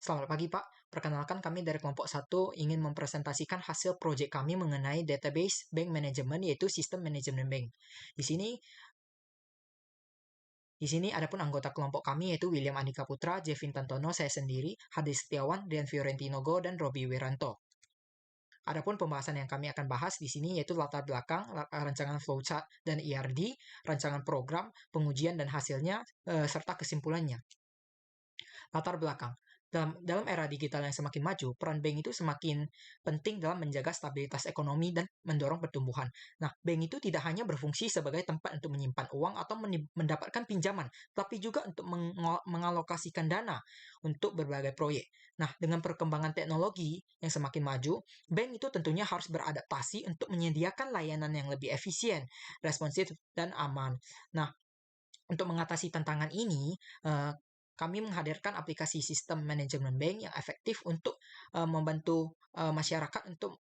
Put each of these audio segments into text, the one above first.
Selamat pagi, Pak. Perkenalkan, kami dari kelompok 1 ingin mempresentasikan hasil proyek kami mengenai database bank management, yaitu sistem manajemen bank. Di sini adapun anggota kelompok kami yaitu William Andika Putra, Jevin Tantono, saya sendiri, Hadi Setiawan, Rian Fiorentino Go, dan Robi Wiranto. Adapun pembahasan yang kami akan bahas di sini yaitu latar belakang, rancangan flowchart dan ERD, rancangan program, pengujian dan hasilnya, serta kesimpulannya. Latar belakang. Dalam era digital yang semakin maju, peran bank itu semakin penting dalam menjaga stabilitas ekonomi dan mendorong pertumbuhan. Nah, bank itu tidak hanya berfungsi sebagai tempat untuk menyimpan uang atau mendapatkan pinjaman, tapi juga untuk mengalokasikan dana untuk berbagai proyek. Nah, dengan perkembangan teknologi yang semakin maju, bank itu tentunya harus beradaptasi untuk menyediakan layanan yang lebih efisien, responsif, dan aman. Nah, untuk mengatasi tantangan ini, kami menghadirkan aplikasi sistem manajemen bank yang efektif untuk membantu masyarakat untuk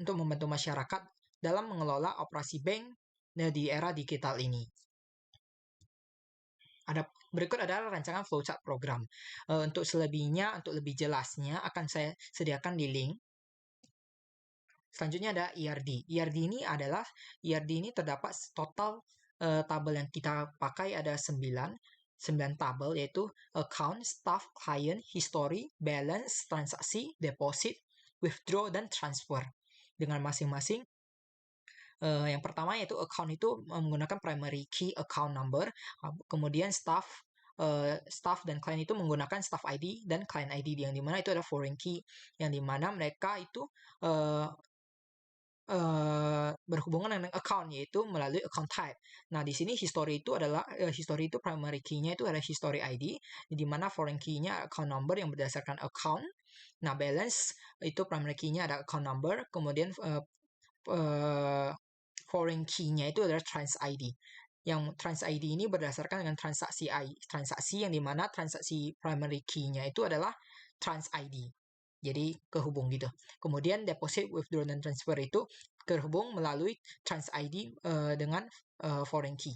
membantu masyarakat dalam mengelola operasi bank di era digital ini. Berikut adalah rancangan flowchart program. Untuk selebihnya, untuk lebih jelasnya akan saya sediakan di link. Selanjutnya ada ERD. ERD ini terdapat total tabel yang kita pakai ada 9 tabel, yaitu account, staff, client, history, balance, transaksi, deposit, withdraw, dan transfer. Dengan masing-masing, yang pertama yaitu account itu menggunakan primary key account number, kemudian staff dan client itu menggunakan staff ID dan client ID, yang dimana itu ada foreign key, yang dimana mereka itu berhubungan dengan account, yaitu melalui account type. Nah, di sini history itu primary key-nya itu adalah history ID, di mana foreign key-nya account number yang berdasarkan account. Nah, balance itu primary key-nya ada account number, kemudian foreign key-nya itu adalah trans ID. Yang trans ID ini berdasarkan dengan transaksi yang dimana transaksi primary key-nya itu adalah trans ID. Jadi kehubung gitu. Kemudian deposit, withdraw, dan transfer itu terhubung melalui trans ID dengan foreign key.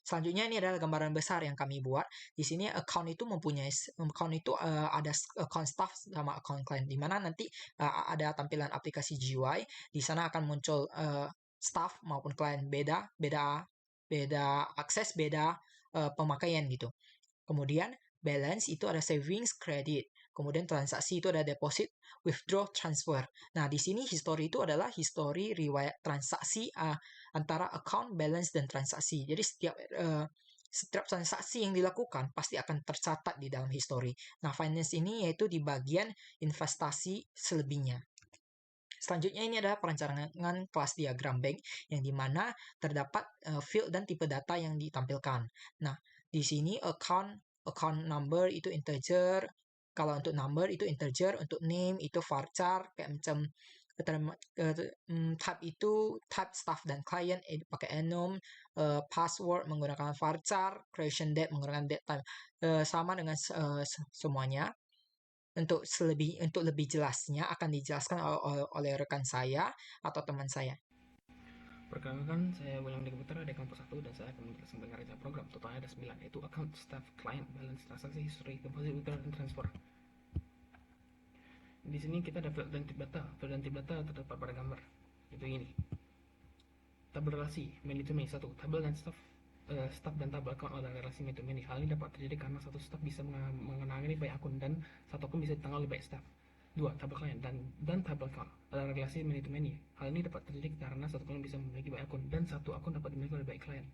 Selanjutnya ini adalah gambaran besar yang kami buat. Di sini account itu ada account staff sama account client, di mana nanti ada tampilan aplikasi GUI. Di sana akan muncul staff maupun client, beda akses, beda pemakaian gitu. Kemudian balance itu ada savings, credit. Kemudian transaksi itu ada deposit, withdraw, transfer. Nah, di sini history itu adalah history riwayat transaksi antara account, balance, dan transaksi. Jadi setiap transaksi yang dilakukan pasti akan tercatat di dalam history. Nah, finance ini yaitu di bagian investasi selebihnya. Selanjutnya ini adalah perencanaan kelas diagram bank, yang dimana terdapat field dan tipe data yang ditampilkan. Nah, di sini account number itu integer. Kalau untuk number itu integer, untuk name itu varchar, kayak macam type itu type staff dan client pakai enum, password menggunakan varchar, creation date menggunakan date time, sama dengan semuanya. Untuk lebih jelasnya akan dijelaskan oleh rekan saya atau teman saya. Perkenalkan, saya William Andika Putra dari kelompok 1 dan saya akan menjelaskan tentang rencana program. Totalnya ada 9, yaitu account, staff, client, balance, transaksi, history, deposit, withdraw, dan transfer. Di sini kita ada field dan tip data. Field dan tip data terdapat pada gambar. Itu ini. Tabel relasi, many to many. 1. Tabel dan staff dan tabel account adalah relasi many to many. Hal ini dapat terjadi karena satu staff bisa mengenali banyak akun dan satu akun bisa ditangani oleh banyak staff. 2. Tabel client dan tabel account adalah relasi many to many. Hal ini dapat terjadi karena satu klien bisa memiliki banyak akun dan satu akun dapat dimiliki oleh banyak klien.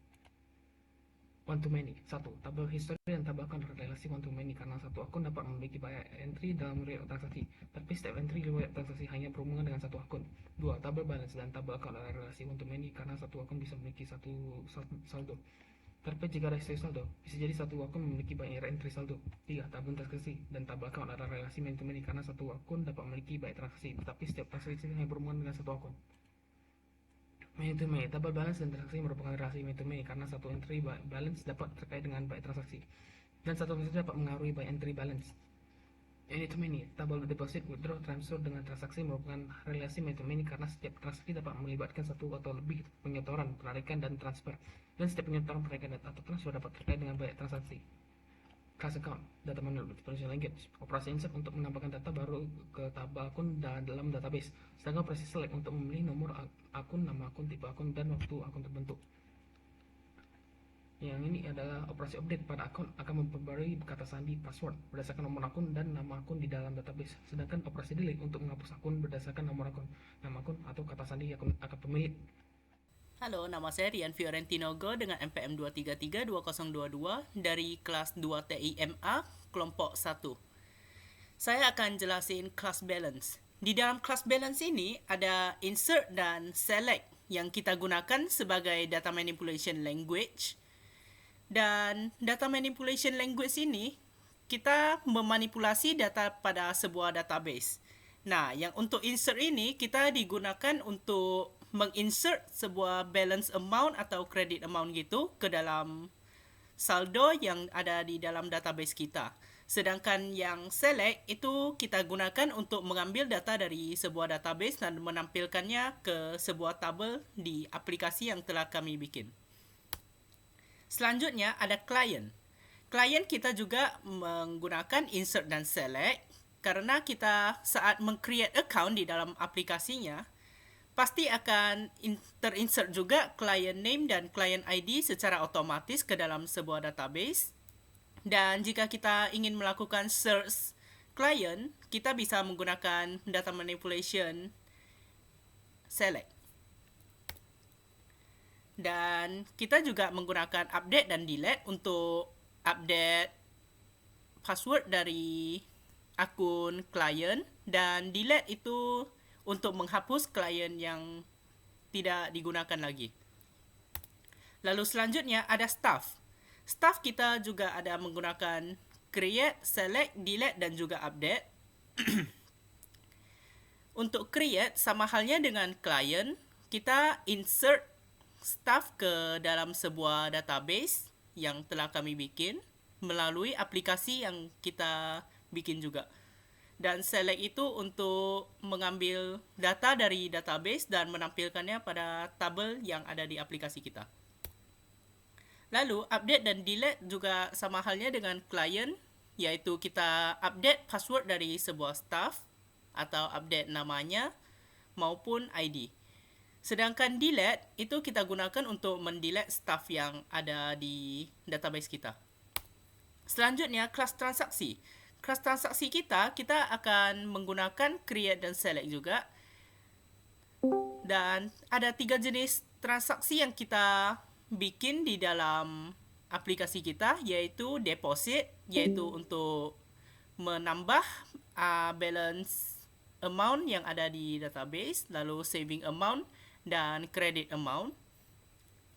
One to many. 1. Tabel history dan tabel account relasi one to many karena satu akun dapat memiliki banyak entry dalam riwayat transaksi, tapi setiap entry riwayat transaksi hanya berhubungan dengan satu akun. 2. Tabel balance dan tabel account adalah relasi one to many karena satu akun bisa memiliki satu saldo. Tapi jika ada history saldo, bisa jadi satu akun memiliki banyak entry saldo. 3. Tabel transaksi dan tabel account adalah relasi many to many karena satu akun dapat memiliki banyak transaksi, tetapi setiap transaksi hanya berhubungan dengan satu akun. Many to many. Tabel balance dan transaksi merupakan relasi many to many karena satu entry balance dapat terkait dengan banyak transaksi dan satu transaksi dapat mengaruhi banyak entry balance. Many to many. Tabel deposit, withdraw, transfer dengan transaksi merupakan relasi many to many karena setiap transaksi dapat melibatkan satu atau lebih penyetoran, penarikan, dan transfer, dan setiap penyetoran, penarikan, atau transfer dapat terkait dengan banyak transaksi. class account, data manipulation language. Operasi insert untuk menambahkan data baru ke tabel akun dalam database. Sedangkan operasi select untuk memilih nomor akun, nama akun, tipe akun, dan waktu akun terbentuk. Yang ini adalah operasi update pada akun akan memperbarui kata sandi password berdasarkan nomor akun dan nama akun di dalam database. Sedangkan operasi delete untuk menghapus akun berdasarkan nomor akun, nama akun, atau kata sandi akun pemilik. Halo, nama saya Rian Fiorentino Go dengan NPM 2332022 dari kelas 2 TIMA, kelompok 1. Saya akan jelasin class balance. Di dalam class balance ini ada insert dan select yang kita gunakan sebagai data manipulation language. Dan data manipulation language ini kita memanipulasi data pada sebuah database. Nah, yang untuk insert ini kita digunakan untuk menginsert sebuah balance amount atau credit amount gitu ke dalam saldo yang ada di dalam database kita. Sedangkan yang select itu kita gunakan untuk mengambil data dari sebuah database dan menampilkannya ke sebuah tabel di aplikasi yang telah kami bikin. Selanjutnya ada client. Client kita juga menggunakan insert dan select karena kita saat meng-create account di dalam aplikasinya pasti akan terinsert juga client name dan client ID secara otomatis ke dalam sebuah database. Dan jika kita ingin melakukan search client, kita bisa menggunakan data manipulation select. Dan kita juga menggunakan update dan delete untuk update password dari akun client, dan delete itu untuk menghapus klien yang tidak digunakan lagi. Lalu selanjutnya ada staff. Staff kita juga ada menggunakan create, select, delete, dan juga update. Untuk create, sama halnya dengan client, kita insert staff ke dalam sebuah database yang telah kami bikin melalui aplikasi yang kita bikin juga. Dan select itu untuk mengambil data dari database dan menampilkannya pada tabel yang ada di aplikasi kita. Lalu update dan delete juga sama halnya dengan client, yaitu kita update password dari sebuah staff atau update namanya maupun ID. Sedangkan delete itu kita gunakan untuk mendelete staff yang ada di database kita. Selanjutnya kelas transaksi. Kelas transaksi kita akan menggunakan create dan select juga. Dan ada 3 jenis transaksi yang kita bikin di dalam aplikasi kita, yaitu deposit, yaitu untuk menambah balance amount yang ada di database, lalu saving amount dan credit amount.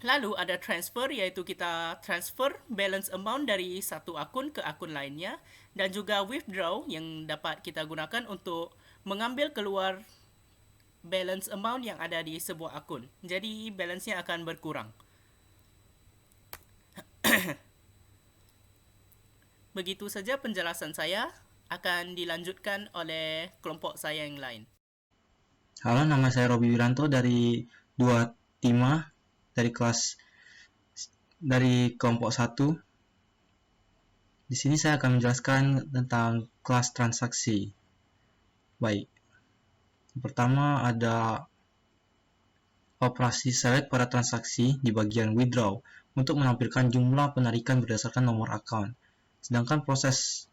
Lalu ada transfer, yaitu kita transfer balance amount dari satu akun ke akun lainnya. Dan juga withdraw yang dapat kita gunakan untuk mengambil keluar balance amount yang ada di sebuah akun. Jadi balance-nya akan berkurang. Begitu saja penjelasan saya, akan dilanjutkan oleh kelompok saya yang lain. Halo, nama saya Robi Wiranto dari 2 TIMA dari kelompok 1. Di sini saya akan menjelaskan tentang kelas transaksi. Baik. Yang pertama ada operasi select pada transaksi di bagian withdraw untuk menampilkan jumlah penarikan berdasarkan nomor account. Sedangkan proses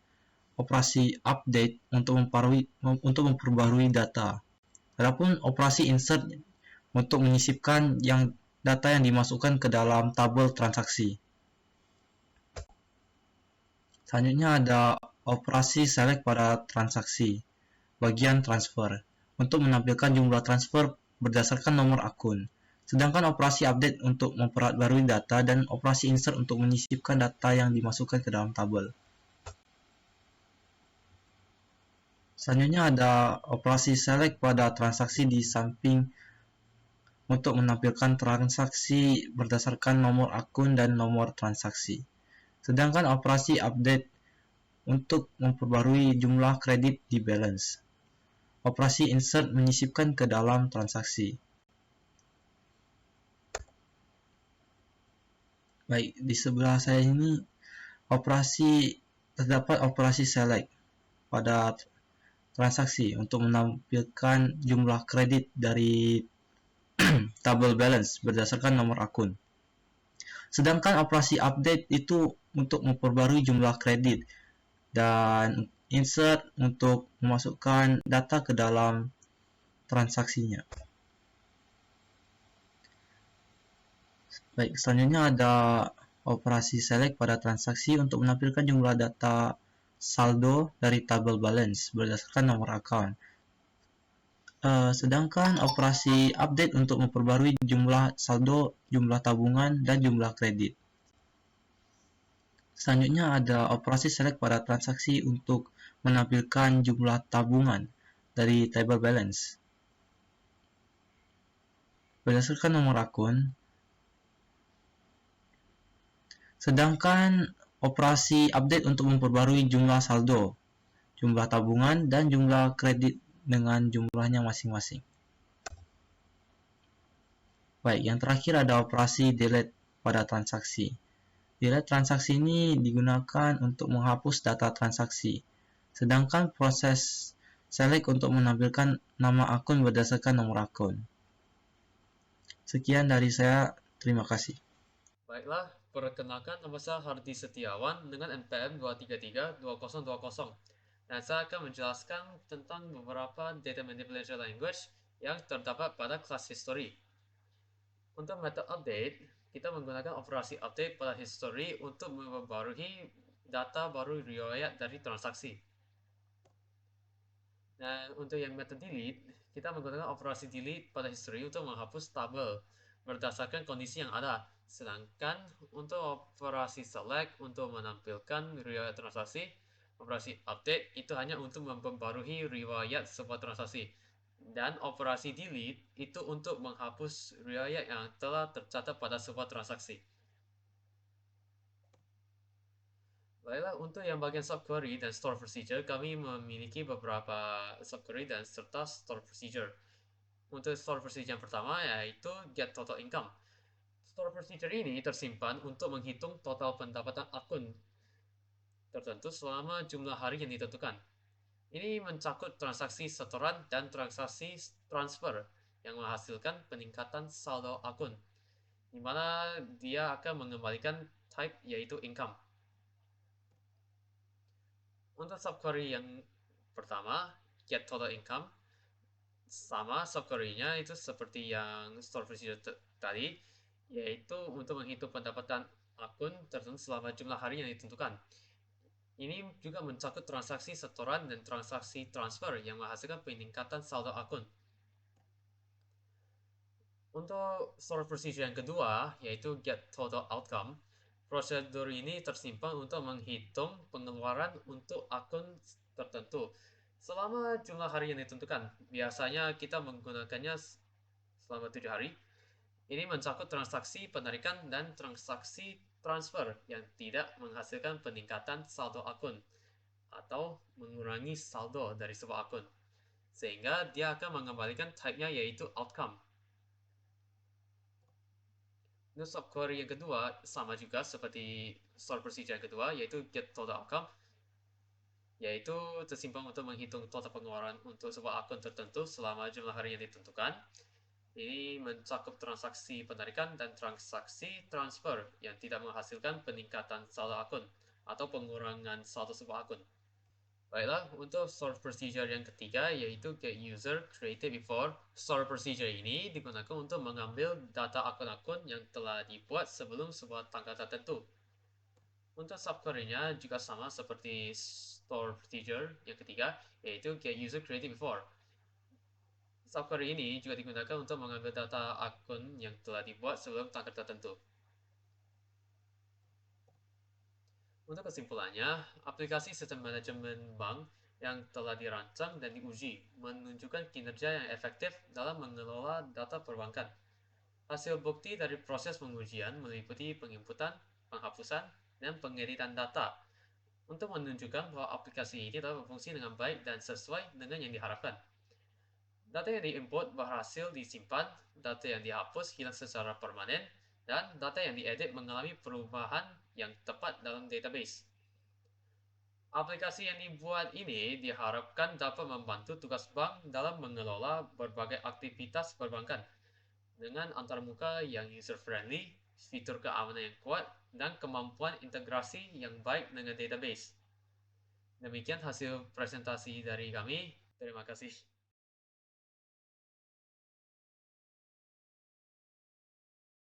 operasi update untuk memperbarui data. Adapun operasi insert untuk menyisipkan data yang dimasukkan ke dalam tabel transaksi. Selanjutnya ada operasi select pada transaksi, bagian transfer, untuk menampilkan jumlah transfer berdasarkan nomor akun. Sedangkan operasi update untuk memperbarui data dan operasi insert untuk menyisipkan data yang dimasukkan ke dalam tabel. Selanjutnya ada operasi select pada transaksi di samping untuk menampilkan transaksi berdasarkan nomor akun dan nomor transaksi. Sedangkan operasi update untuk memperbarui jumlah kredit di balance. Operasi insert menyisipkan ke dalam transaksi. Baik, di sebelah saya ini operasi terdapat operasi select pada transaksi untuk menampilkan jumlah kredit dari tabel balance berdasarkan nomor akun. Sedangkan operasi update itu untuk memperbarui jumlah kredit dan insert untuk memasukkan data ke dalam transaksinya. Baik, selanjutnya ada operasi select pada transaksi untuk menampilkan jumlah data saldo dari tabel balance berdasarkan nomor account. Sedangkan operasi update untuk memperbarui jumlah saldo, jumlah tabungan, dan jumlah kredit. Selanjutnya ada operasi select pada transaksi untuk menampilkan jumlah tabungan dari table balance berdasarkan nomor akun. Sedangkan operasi update untuk memperbarui jumlah saldo, jumlah tabungan, dan jumlah kredit dengan jumlahnya masing-masing. Baik, yang terakhir ada operasi delete pada transaksi. Delete transaksi ini digunakan untuk menghapus data transaksi. Sedangkan proses select untuk menampilkan nama akun berdasarkan nomor akun. Sekian dari saya, terima kasih. Baiklah, perkenalkan nama saya Hardi Setiawan dengan NPM 233-2020. Dan saya akan menjelaskan tentang beberapa data manipulation language yang terdapat pada kelas history. Untuk metode update, kita menggunakan operasi update pada history untuk memperbarui data baru riwayat dari transaksi. Dan untuk yang metode delete, kita menggunakan operasi delete pada history untuk menghapus tabel berdasarkan kondisi yang ada. Sedangkan untuk operasi select untuk menampilkan riwayat transaksi, operasi update itu hanya untuk memperbarui riwayat sebuah transaksi. Dan operasi delete itu untuk menghapus riwayat yang telah tercatat pada sebuah transaksi. Baiklah, untuk yang bagian subquery dan store procedure, kami memiliki beberapa subquery dan serta store procedure. Untuk store procedure yang pertama yaitu get total income. Store procedure ini tersimpan untuk menghitung total pendapatan akun tertentu selama jumlah hari yang ditentukan. Ini mencakup transaksi setoran dan transaksi transfer yang menghasilkan peningkatan saldo akun, di mana dia akan mengembalikan type yaitu income. Untuk subquery yang pertama, get total income, sama subquery-nya itu seperti yang store procedure tadi, yaitu untuk menghitung pendapatan akun tertentu selama jumlah hari yang ditentukan. Ini juga mencakup transaksi setoran dan transaksi transfer yang menghasilkan peningkatan saldo akun. Untuk store procedure yang kedua, yaitu get total outcome, prosedur ini tersimpan untuk menghitung pengeluaran untuk akun tertentu selama jumlah hari yang ditentukan. Biasanya kita menggunakannya selama 7 hari. Ini mencakup transaksi penarikan dan transaksi transfer yang tidak menghasilkan peningkatan saldo akun atau mengurangi saldo dari sebuah akun, sehingga dia akan mengembalikan type-nya yaitu outcome. Untuk subquery yang kedua sama juga seperti store procedure yang kedua, yaitu get total outcome, yaitu tersimpan untuk menghitung total pengeluaran untuk sebuah akun tertentu selama jumlah hari yang ditentukan. Ini mencakup transaksi penarikan dan transaksi transfer yang tidak menghasilkan peningkatan saldo akun atau pengurangan saldo sebuah akun. Baiklah, untuk store procedure yang ketiga yaitu get user created before. Store procedure ini digunakan untuk mengambil data akun-akun yang telah dibuat sebelum sebuah tanggal tertentu. Untuk subquery-nya juga sama seperti store procedure yang ketiga, yaitu get user created before. Subquery ini juga digunakan untuk mengambil data akun yang telah dibuat sebelum tanggal tertentu. Untuk kesimpulannya, aplikasi sistem manajemen bank yang telah dirancang dan diuji menunjukkan kinerja yang efektif dalam mengelola data perbankan. Hasil bukti dari proses pengujian meliputi penginputan, penghapusan, dan pengeditan data untuk menunjukkan bahwa aplikasi ini dapat berfungsi dengan baik dan sesuai dengan yang diharapkan. Data yang diinput berhasil disimpan, data yang dihapus hilang secara permanen, dan data yang diedit mengalami perubahan yang tepat dalam database. Aplikasi yang dibuat ini diharapkan dapat membantu tugas bank dalam mengelola berbagai aktivitas perbankan dengan antarmuka yang user-friendly, fitur keamanan yang kuat, dan kemampuan integrasi yang baik dengan database. Demikian hasil presentasi dari kami. Terima kasih.